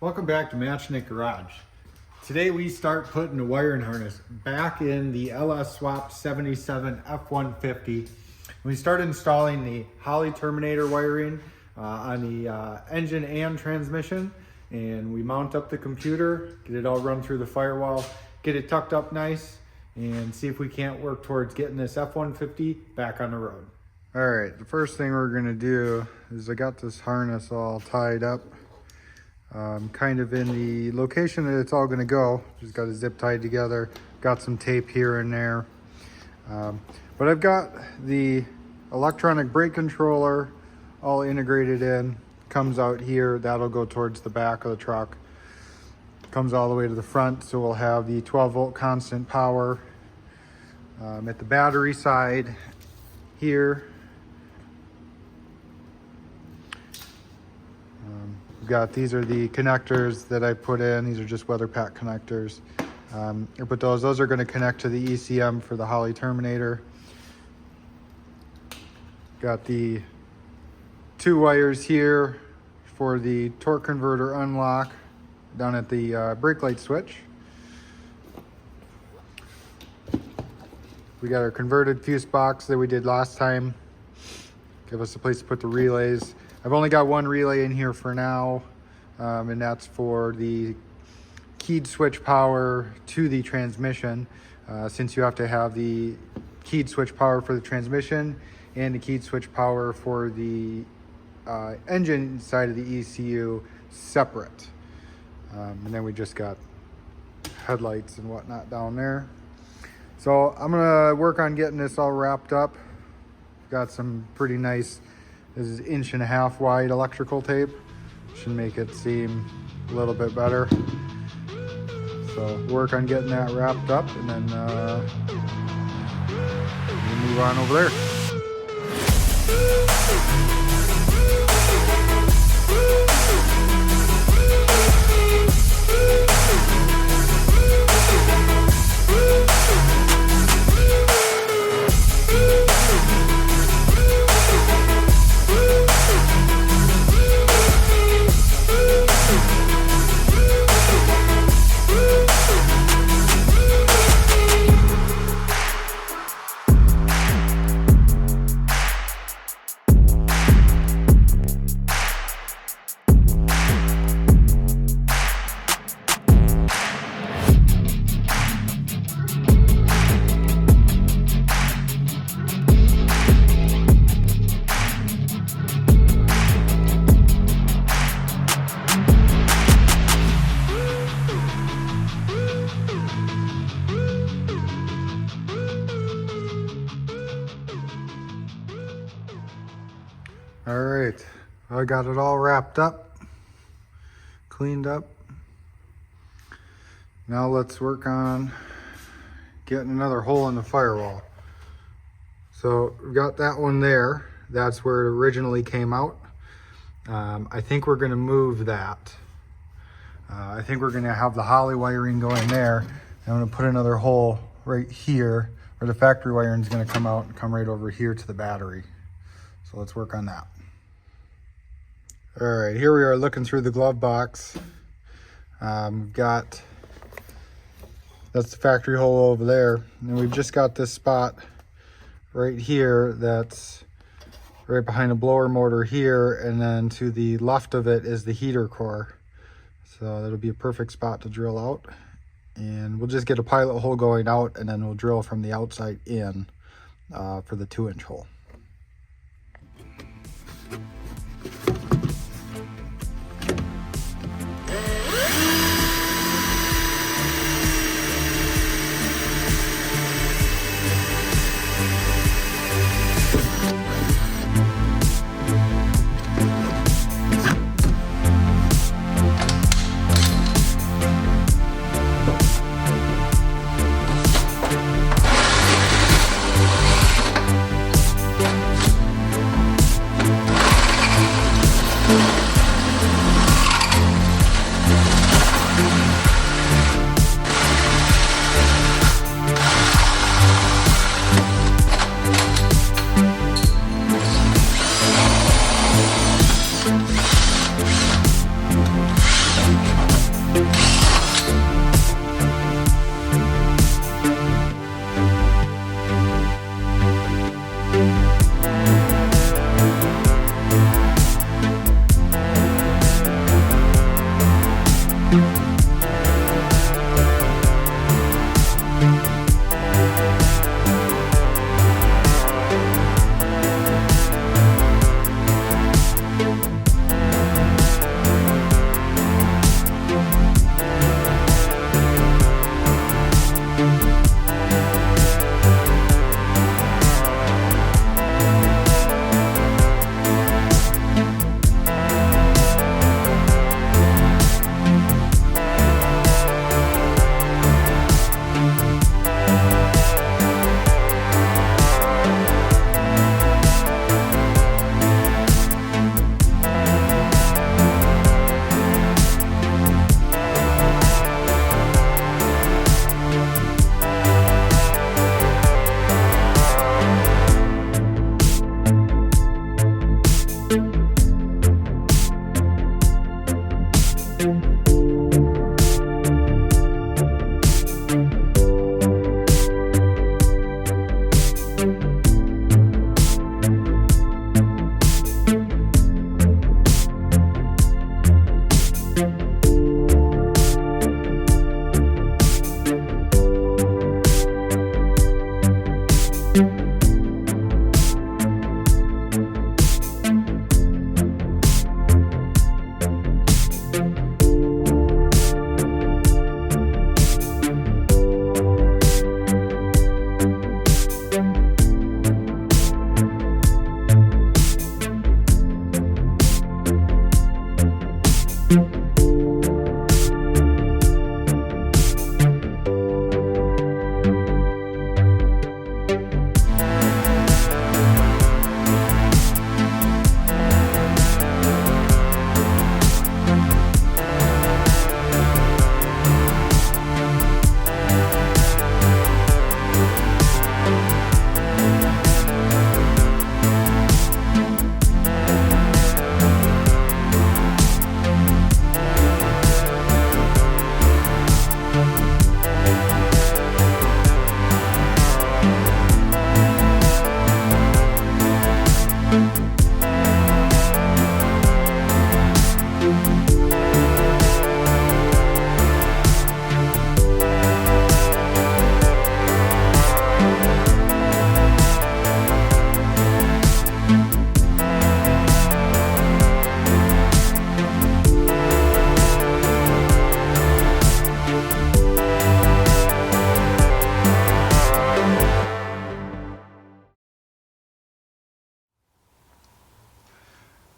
Welcome back to Matching It Garage. Today we start putting the wiring harness back in the LS Swap 77 F150. We start installing the Holley Terminator wiring on the engine and transmission, and we mount up the computer, get it all run through the firewall, get it tucked up nice, and see if we can't work towards getting this F150 back on the road. All right, the first thing we're gonna do is I got this harness all tied up. Kind of in the location that it's all going to go. Just got it zip tied together, got some tape here and there. But I've got the electronic brake controller all integrated in, comes out here, that'll go towards the back of the truck, comes all the way to the front, so we'll have the 12 volt constant power. At the battery side here, these are the connectors that I put in. These are just weather pack connectors. I put those are going to connect to the ECM for the Holley Terminator. Got the two wires here for the torque converter unlock down at the brake light switch. We got our converted fuse box that we did last time. Give us a place to put the relays. I've only got one relay in here for now, and that's for the keyed switch power to the transmission, since you have to have the keyed switch power for the transmission and the keyed switch power for the engine side of the ECU separate. And then we just got headlights and whatnot down there. So I'm gonna work on getting this all wrapped up. Got some pretty nice, this is 1.5 inch wide electrical tape. Should make it seem a little bit better. So work on getting that wrapped up, and then we'll move on over there. All right, I got it all wrapped up, cleaned up. Now let's work on getting another hole in the firewall. So we've got that one there. That's where it originally came out. I think we're gonna move that. I think we're gonna have the Holley wiring going there. I'm gonna put another hole right here where the factory wiring is gonna come out and come right over here to the battery. So let's work on that. All right, here we are looking through the glove box. That's the factory hole over there. And we've just got this spot right here that's right behind the blower motor here, and then to the left of it is the heater core. So that'll be a perfect spot to drill out. And we'll just get a pilot hole going out, and then we'll drill from the outside in for the 2-inch hole.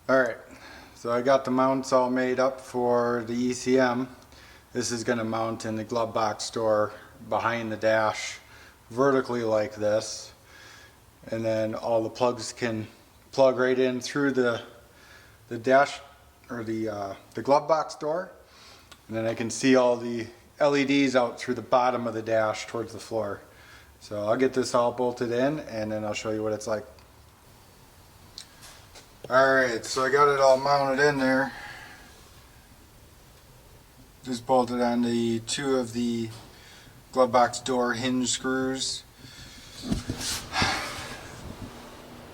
Alright, so I got the mounts all made up for the ECM. This is going to mount in the glove box door behind the dash vertically like this. And then all the plugs can plug right in through the dash or the glove box door. And then I can see all the LEDs out through the bottom of the dash towards the floor. So I'll get this all bolted in and then I'll show you what it's like. Alright, so I got it all mounted in there. Just bolted on the two of the glove box door hinge screws.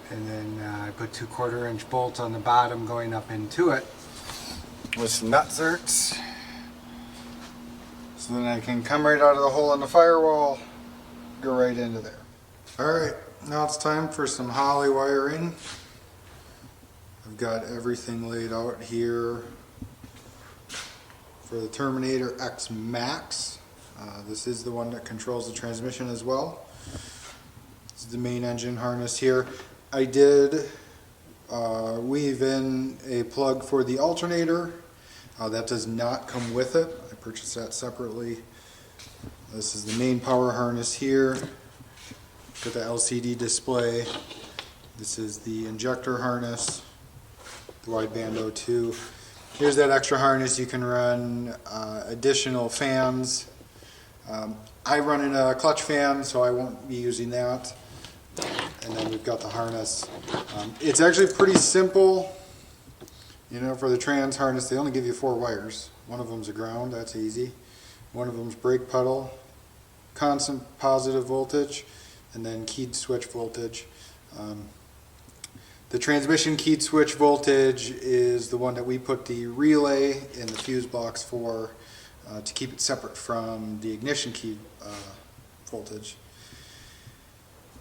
And then I put 2/4 inch bolts on the bottom going up into it with some nut zerks. So then I can come right out of the hole in the firewall, go right into there. Alright, now it's time for some Holley wiring. I've got everything laid out here for the Terminator X Max. This is the one that controls the transmission as well. This is the main engine harness here. I did weave in a plug for the alternator. That does not come with it. I purchased that separately. This is the main power harness here. Got the LCD display. This is the injector harness, the wideband O2. Here's that extra harness. You can run additional fans. I run in a clutch fan, so I won't be using that. And then we've got the harness. It's actually pretty simple. You know, for the trans harness, they only give you 4 wires. One of them's a ground, that's easy. One of them's brake pedal, constant positive voltage, and then keyed switch voltage. The transmission keyed switch voltage is the one that we put the relay in the fuse box for to keep it separate from the ignition key voltage.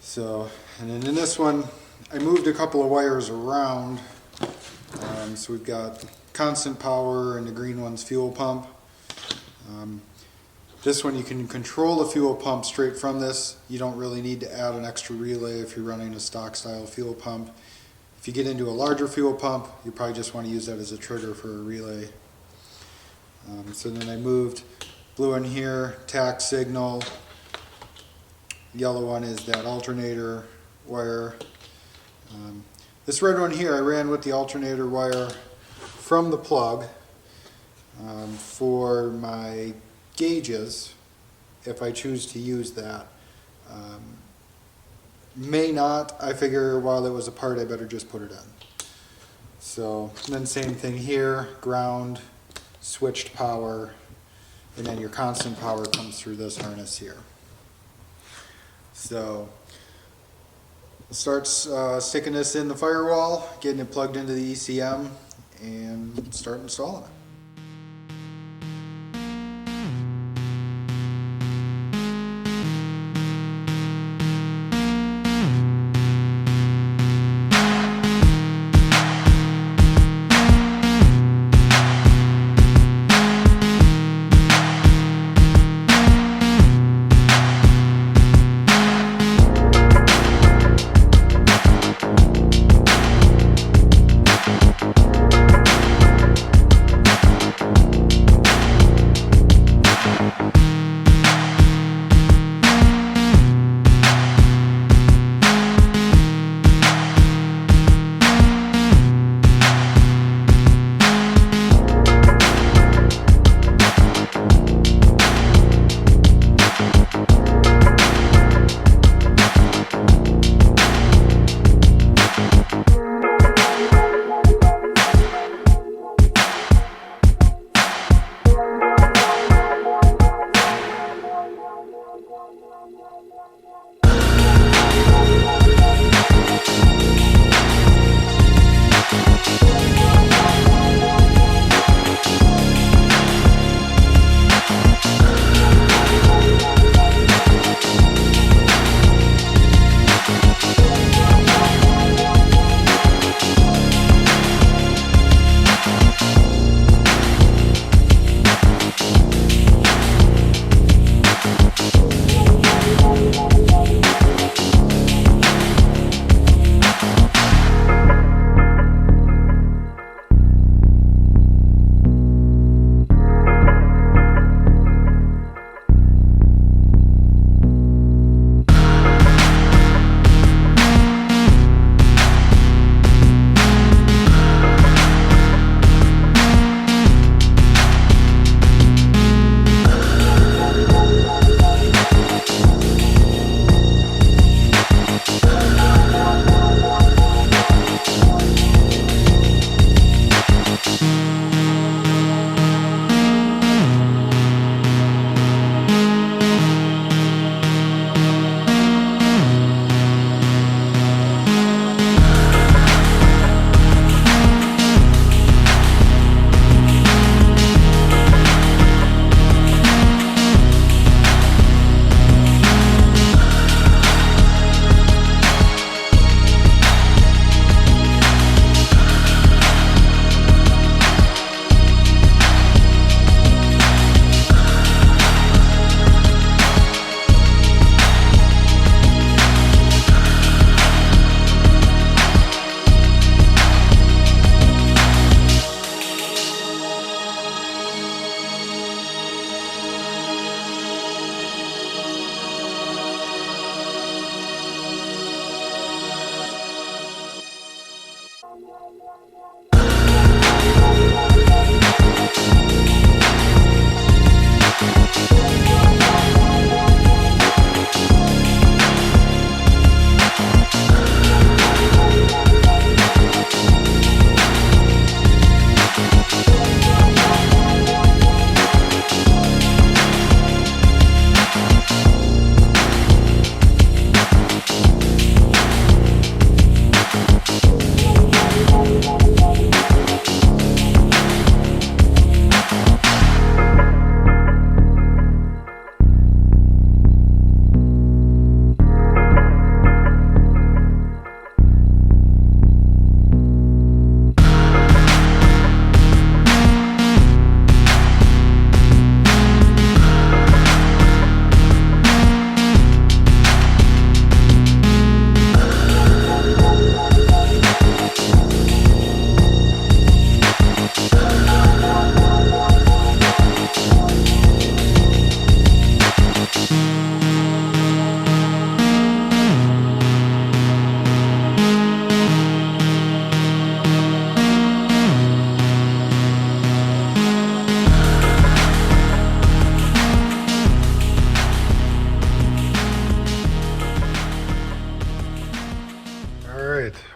So, and then in this one, I moved a couple of wires around. So we've got constant power and the green one's fuel pump. This one you can control the fuel pump straight from this. You don't really need to add an extra relay if you're running a stock style fuel pump. If you get into a larger fuel pump, you probably just want to use that as a trigger for a relay. So then I moved blue in here, tack signal. Yellow one is that alternator wire. This red one here I ran with the alternator wire from the plug for my gauges if I choose to use that. May not. I figure while it was apart I better just put it in. So and then same thing here, ground, switched power, and then your constant power comes through this harness here. So start sticking this in the firewall, getting it plugged into the ECM, and start installing it.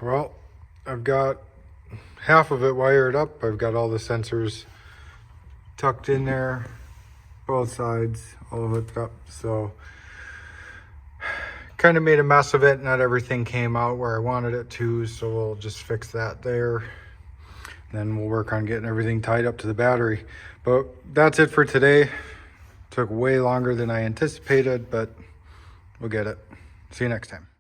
Well, I've got half of it wired up. I've got all the sensors tucked in there, both sides, all hooked up. So kind of made a mess of it. Not everything came out where I wanted it to, so we'll just fix that there. Then we'll work on getting everything tied up to the battery. But that's it for today. Took way longer than I anticipated, but we'll get it. See you next time.